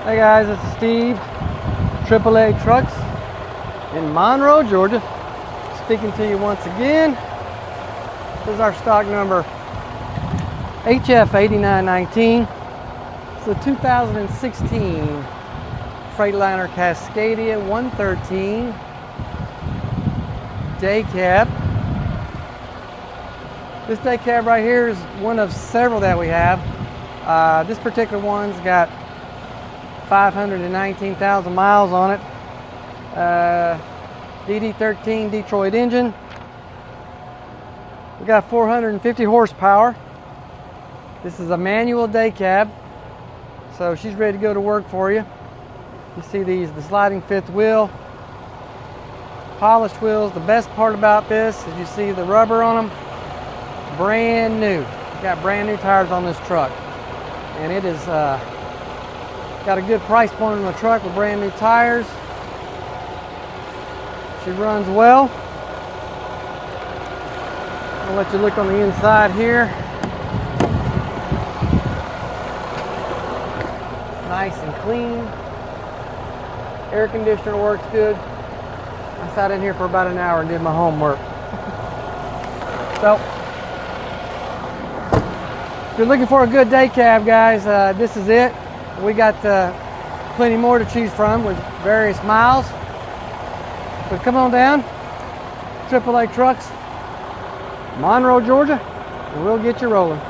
Hey guys, this is Steve, AAA Trucks in Monroe, Georgia. Speaking to you once again. This is our stock number HF8919. It's the 2016 Freightliner Cascadia 113 day cab. This day cab right here is one of several that we have. This particular one's got 519,000 miles on it. DD13 Detroit engine. We got 450 horsepower. This is a manual day cab, so she's ready to go to work for you. You see the sliding fifth wheel, polished wheels. The best part about this is you see the rubber on them, brand new. Got brand new tires on this truck, and it is got a good price point on the truck with brand new tires. She runs well. I'll let you look on the inside here. Nice and clean. Air conditioner works good. I sat in here for about an hour and did my homework. So, if you're looking for a good day cab, guys, this is it. We got plenty more to choose from with various miles. So come on down, AAA Trucks, Monroe, Georgia, and we'll get you rolling.